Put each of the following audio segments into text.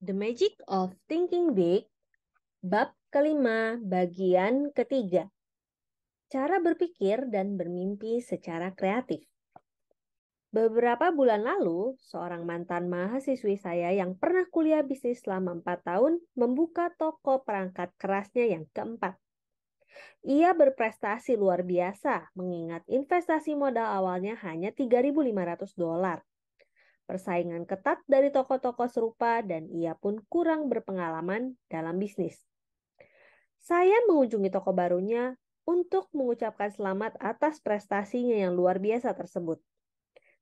The Magic of Thinking Big, bab kelima, bagian ketiga. Cara berpikir dan bermimpi secara kreatif. Beberapa bulan lalu, seorang mantan mahasiswi saya yang pernah kuliah bisnis selama 4 tahun membuka toko perangkat kerasnya yang keempat. Ia berprestasi luar biasa mengingat investasi modal awalnya hanya $3.500. Persaingan ketat dari toko-toko serupa dan ia pun kurang berpengalaman dalam bisnis. Saya mengunjungi toko barunya untuk mengucapkan selamat atas prestasinya yang luar biasa tersebut.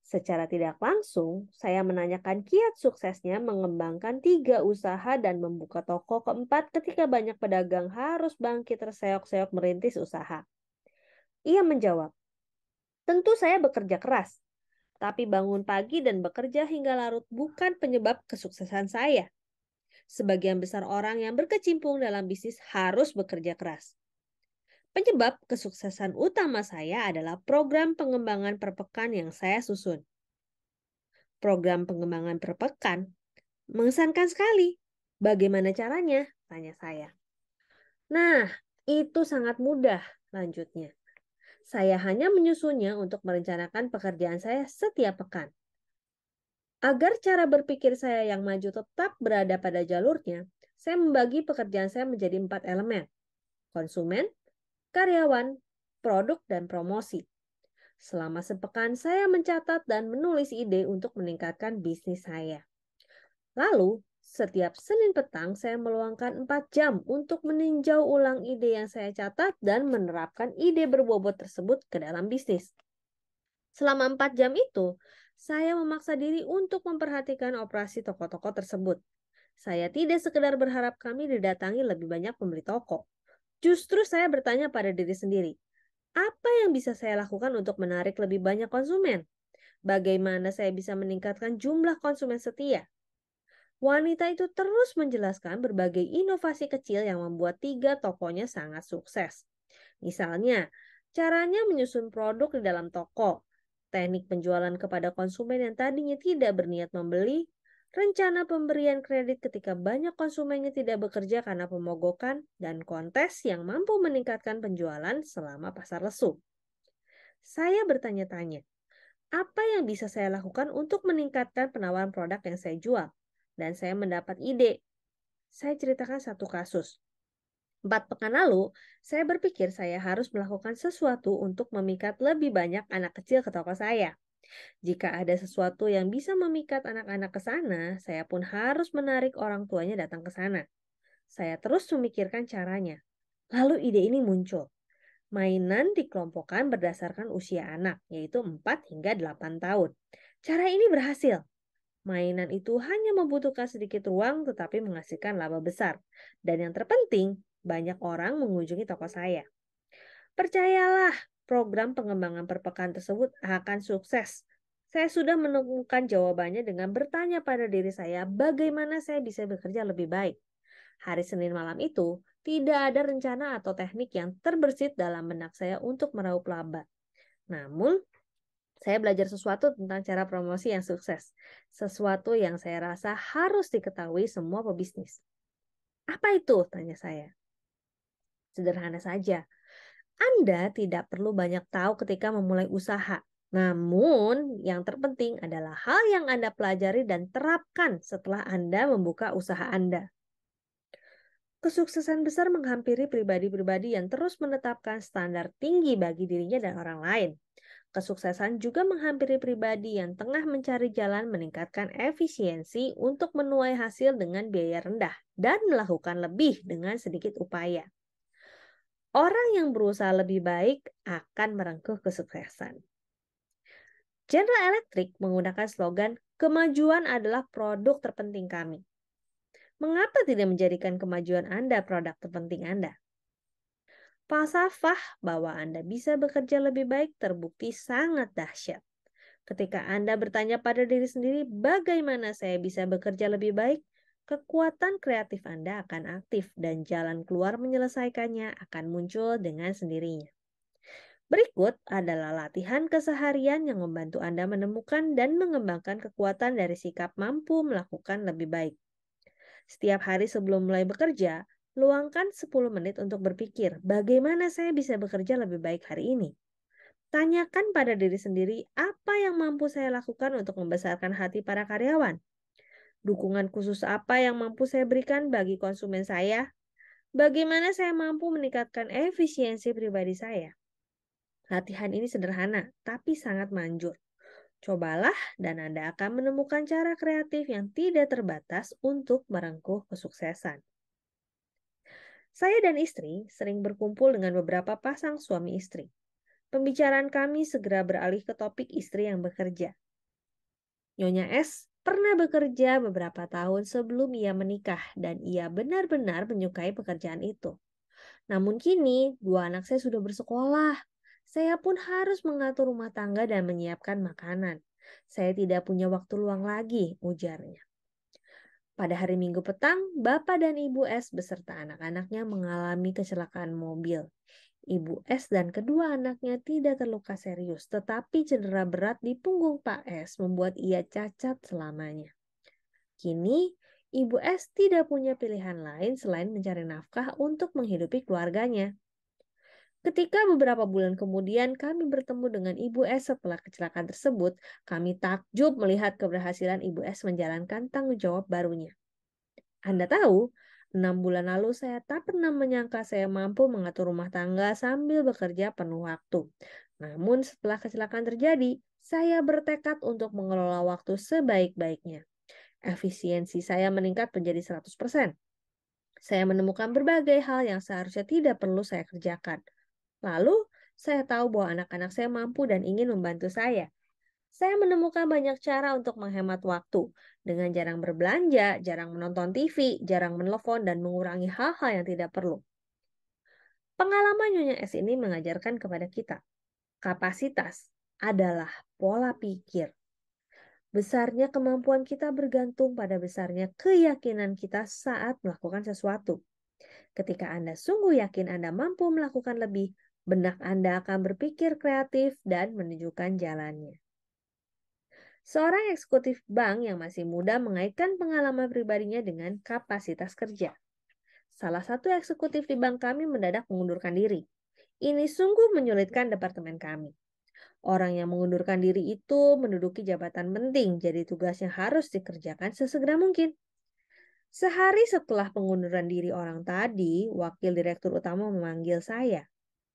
Secara tidak langsung, saya menanyakan kiat suksesnya mengembangkan 3 usaha dan membuka toko keempat ketika banyak pedagang harus bangkit terseok-seok merintis usaha. Ia menjawab, "Tentu saya bekerja keras, tapi bangun pagi dan bekerja hingga larut bukan penyebab kesuksesan saya. Sebagian besar orang yang berkecimpung dalam bisnis harus bekerja keras. Penyebab kesuksesan utama saya adalah program pengembangan per pekan yang saya susun." Program pengembangan per pekan? Mengesankan sekali. Bagaimana caranya? Tanya saya. Nah, itu sangat mudah, lanjutnya. Saya hanya menyusunnya untuk merencanakan pekerjaan saya setiap pekan. Agar cara berpikir saya yang maju tetap berada pada jalurnya, saya membagi pekerjaan saya menjadi 4 elemen. Konsumen, karyawan, produk, dan promosi. Selama sepekan saya mencatat dan menulis ide untuk meningkatkan bisnis saya. Lalu, setiap Senin petang saya meluangkan 4 jam untuk meninjau ulang ide yang saya catat dan menerapkan ide berbobot tersebut ke dalam bisnis. Selama 4 jam itu, saya memaksa diri untuk memperhatikan operasi toko-toko tersebut. Saya tidak sekedar berharap kami didatangi lebih banyak pembeli toko. Justru saya bertanya pada diri sendiri, apa yang bisa saya lakukan untuk menarik lebih banyak konsumen? Bagaimana saya bisa meningkatkan jumlah konsumen setia? Wanita itu terus menjelaskan berbagai inovasi kecil yang membuat 3 tokonya sangat sukses. Misalnya, caranya menyusun produk di dalam toko, teknik penjualan kepada konsumen yang tadinya tidak berniat membeli, rencana pemberian kredit ketika banyak konsumennya tidak bekerja karena pemogokan, dan kontes yang mampu meningkatkan penjualan selama pasar lesu. Saya bertanya-tanya, apa yang bisa saya lakukan untuk meningkatkan penawaran produk yang saya jual? Dan saya mendapat ide. Saya ceritakan satu kasus. 4 pekan lalu, saya berpikir saya harus melakukan sesuatu untuk memikat lebih banyak anak kecil ke toko saya. Jika ada sesuatu yang bisa memikat anak-anak ke sana, saya pun harus menarik orang tuanya datang ke sana. Saya terus memikirkan caranya. Lalu ide ini muncul. Mainan dikelompokkan berdasarkan usia anak, yaitu 4 hingga 8 tahun. Cara ini berhasil. Mainan itu hanya membutuhkan sedikit ruang tetapi menghasilkan laba besar. Dan yang terpenting, banyak orang mengunjungi toko saya. Percayalah, program pengembangan per pekan tersebut akan sukses. Saya sudah menemukan jawabannya dengan bertanya pada diri saya bagaimana saya bisa bekerja lebih baik. Hari Senin malam itu, tidak ada rencana atau teknik yang terbersit dalam benak saya untuk meraup laba. Namun, saya belajar sesuatu tentang cara promosi yang sukses. Sesuatu yang saya rasa harus diketahui semua pebisnis. Apa itu? Tanya saya. Sederhana saja. Anda tidak perlu banyak tahu ketika memulai usaha. Namun, yang terpenting adalah hal yang Anda pelajari dan terapkan setelah Anda membuka usaha Anda. Kesuksesan besar menghampiri pribadi-pribadi yang terus menetapkan standar tinggi bagi dirinya dan orang lain. Kesuksesan juga menghampiri pribadi yang tengah mencari jalan meningkatkan efisiensi untuk menuai hasil dengan biaya rendah dan melakukan lebih dengan sedikit upaya. Orang yang berusaha lebih baik akan merengkuh kesuksesan. General Electric menggunakan slogan, "Kemajuan adalah produk terpenting kami." Mengapa tidak menjadikan kemajuan Anda produk terpenting Anda? Falsafah bahwa Anda bisa bekerja lebih baik terbukti sangat dahsyat. Ketika Anda bertanya pada diri sendiri, bagaimana saya bisa bekerja lebih baik? Kekuatan kreatif Anda akan aktif dan jalan keluar menyelesaikannya akan muncul dengan sendirinya. Berikut adalah latihan keseharian yang membantu Anda menemukan dan mengembangkan kekuatan dari sikap mampu melakukan lebih baik. Setiap hari sebelum mulai bekerja, luangkan 10 menit untuk berpikir bagaimana saya bisa bekerja lebih baik hari ini. Tanyakan pada diri sendiri apa yang mampu saya lakukan untuk membesarkan hati para karyawan. Dukungan khusus apa yang mampu saya berikan bagi konsumen saya? Bagaimana saya mampu meningkatkan efisiensi pribadi saya? Latihan ini sederhana, tapi sangat manjur. Cobalah dan Anda akan menemukan cara kreatif yang tidak terbatas untuk merengkuh kesuksesan. Saya dan istri sering berkumpul dengan beberapa pasang suami istri. Pembicaraan kami segera beralih ke topik istri yang bekerja. Nyonya S pernah bekerja beberapa tahun sebelum ia menikah dan ia benar-benar menyukai pekerjaan itu. Namun kini, dua anak saya sudah bersekolah. Saya pun harus mengatur rumah tangga dan menyiapkan makanan. Saya tidak punya waktu luang lagi, ujarnya. Pada hari Minggu petang, Bapak dan Ibu S beserta anak-anaknya mengalami kecelakaan mobil. Ibu S dan kedua anaknya tidak terluka serius, tetapi cedera berat di punggung Pak S membuat ia cacat selamanya. Kini, Ibu S tidak punya pilihan lain selain mencari nafkah untuk menghidupi keluarganya. Ketika beberapa bulan kemudian kami bertemu dengan Ibu S setelah kecelakaan tersebut, kami takjub melihat keberhasilan Ibu S menjalankan tanggung jawab barunya. Anda tahu, 6 bulan lalu saya tak pernah menyangka saya mampu mengatur rumah tangga sambil bekerja penuh waktu. Namun setelah kecelakaan terjadi, saya bertekad untuk mengelola waktu sebaik-baiknya. Efisiensi saya meningkat menjadi 100%. Saya menemukan berbagai hal yang seharusnya tidak perlu saya kerjakan. Lalu, saya tahu bahwa anak-anak saya mampu dan ingin membantu saya. Saya menemukan banyak cara untuk menghemat waktu, dengan jarang berbelanja, jarang menonton TV, jarang menelpon, dan mengurangi hal-hal yang tidak perlu. Pengalaman Nyonya S ini mengajarkan kepada kita, kapasitas adalah pola pikir. Besarnya kemampuan kita bergantung pada besarnya keyakinan kita saat melakukan sesuatu. Ketika Anda sungguh yakin Anda mampu melakukan lebih, benak Anda akan berpikir kreatif dan menunjukkan jalannya. Seorang eksekutif bank yang masih muda mengaitkan pengalaman pribadinya dengan kapasitas kerja. Salah satu eksekutif di bank kami mendadak mengundurkan diri. Ini sungguh menyulitkan departemen kami. Orang yang mengundurkan diri itu menduduki jabatan penting, jadi tugasnya harus dikerjakan sesegera mungkin. Sehari setelah pengunduran diri orang tadi, wakil direktur utama memanggil saya.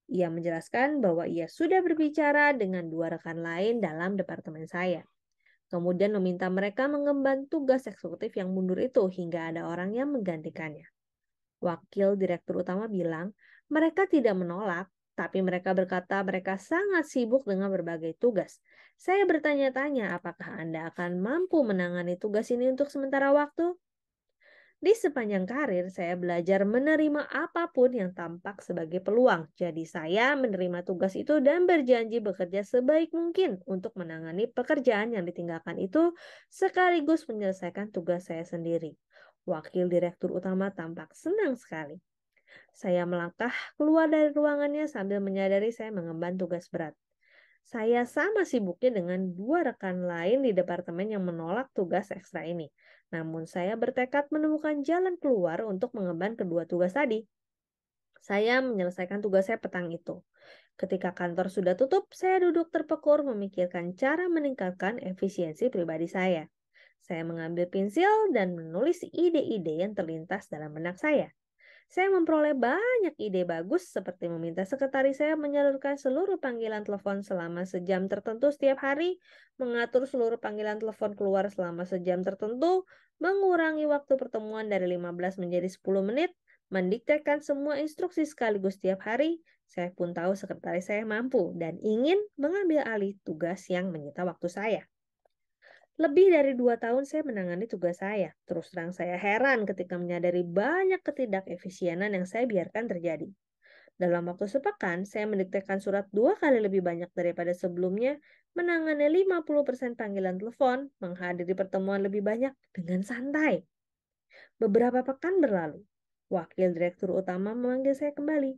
Ia menjelaskan bahwa ia sudah berbicara dengan dua rekan lain dalam departemen saya. Kemudian meminta mereka mengemban tugas eksekutif yang mundur itu hingga ada orang yang menggantikannya. Wakil direktur utama bilang, mereka tidak menolak, tapi mereka berkata mereka sangat sibuk dengan berbagai tugas. Saya bertanya-tanya apakah Anda akan mampu menangani tugas ini untuk sementara waktu? Di sepanjang karir, saya belajar menerima apapun yang tampak sebagai peluang. Jadi saya menerima tugas itu dan berjanji bekerja sebaik mungkin untuk menangani pekerjaan yang ditinggalkan itu sekaligus menyelesaikan tugas saya sendiri. Wakil direktur utama tampak senang sekali. Saya melangkah keluar dari ruangannya sambil menyadari saya mengemban tugas berat. Saya sama sibuknya dengan dua rekan lain di departemen yang menolak tugas ekstra ini. Namun saya bertekad menemukan jalan keluar untuk mengemban kedua tugas tadi. Saya menyelesaikan tugas saya petang itu. Ketika kantor sudah tutup, saya duduk terpekur memikirkan cara meningkatkan efisiensi pribadi saya. Saya mengambil pensil dan menulis ide-ide yang terlintas dalam benak saya. Saya memperoleh banyak ide bagus seperti meminta sekretaris saya menyalurkan seluruh panggilan telepon selama sejam tertentu setiap hari, mengatur seluruh panggilan telepon keluar selama sejam tertentu, mengurangi waktu pertemuan dari 15 menjadi 10 menit, mendiktekan semua instruksi sekaligus setiap hari. Saya pun tahu sekretaris saya mampu dan ingin mengambil alih tugas yang menyita waktu saya. Lebih dari 2 tahun saya menangani tugas saya. Terus terang saya heran ketika menyadari banyak ketidakefisienan yang saya biarkan terjadi. Dalam waktu sepekan, saya mendiktekan surat 2 kali lebih banyak daripada sebelumnya, menangani 50% panggilan telepon, menghadiri pertemuan lebih banyak dengan santai. Beberapa pekan berlalu, wakil direktur utama memanggil saya kembali.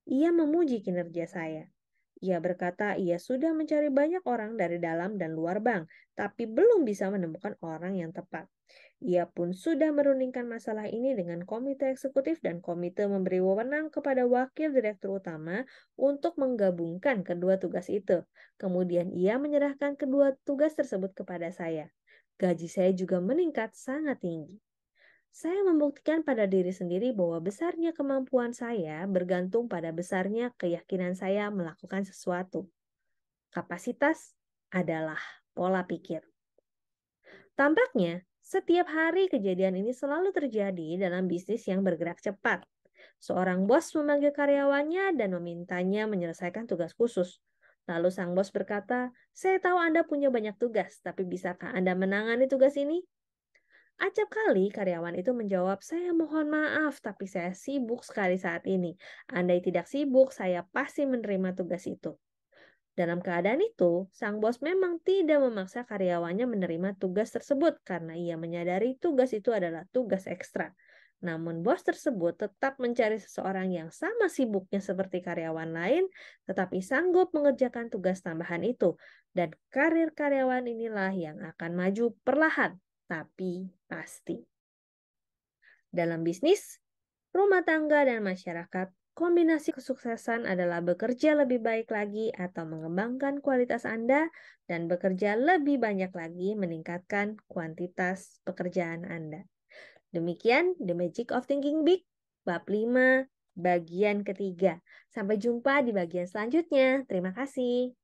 Ia memuji kinerja saya. Ia berkata ia sudah mencari banyak orang dari dalam dan luar bank, tapi belum bisa menemukan orang yang tepat. Ia pun sudah merundingkan masalah ini dengan komite eksekutif dan komite memberi wewenang kepada wakil direktur utama untuk menggabungkan kedua tugas itu. Kemudian ia menyerahkan kedua tugas tersebut kepada saya. Gaji saya juga meningkat sangat tinggi. Saya membuktikan pada diri sendiri bahwa besarnya kemampuan saya bergantung pada besarnya keyakinan saya melakukan sesuatu. Kapasitas adalah pola pikir. Tampaknya, setiap hari kejadian ini selalu terjadi dalam bisnis yang bergerak cepat. Seorang bos memanggil karyawannya dan memintanya menyelesaikan tugas khusus. Lalu sang bos berkata, "Saya tahu Anda punya banyak tugas, tapi bisakah Anda menangani tugas ini?" Acap kali karyawan itu menjawab, "Saya mohon maaf, tapi saya sibuk sekali saat ini. Andai tidak sibuk, saya pasti menerima tugas itu." Dalam keadaan itu, sang bos memang tidak memaksa karyawannya menerima tugas tersebut karena ia menyadari tugas itu adalah tugas ekstra. Namun bos tersebut tetap mencari seseorang yang sama sibuknya seperti karyawan lain, tetapi sanggup mengerjakan tugas tambahan itu. Dan karir karyawan inilah yang akan maju perlahan, tapi pasti. Dalam bisnis, rumah tangga, dan masyarakat, kombinasi kesuksesan adalah bekerja lebih baik lagi atau mengembangkan kualitas Anda dan bekerja lebih banyak lagi meningkatkan kuantitas pekerjaan Anda. Demikian The Magic of Thinking Big, bab 5, bagian ketiga. Sampai jumpa di bagian selanjutnya. Terima kasih.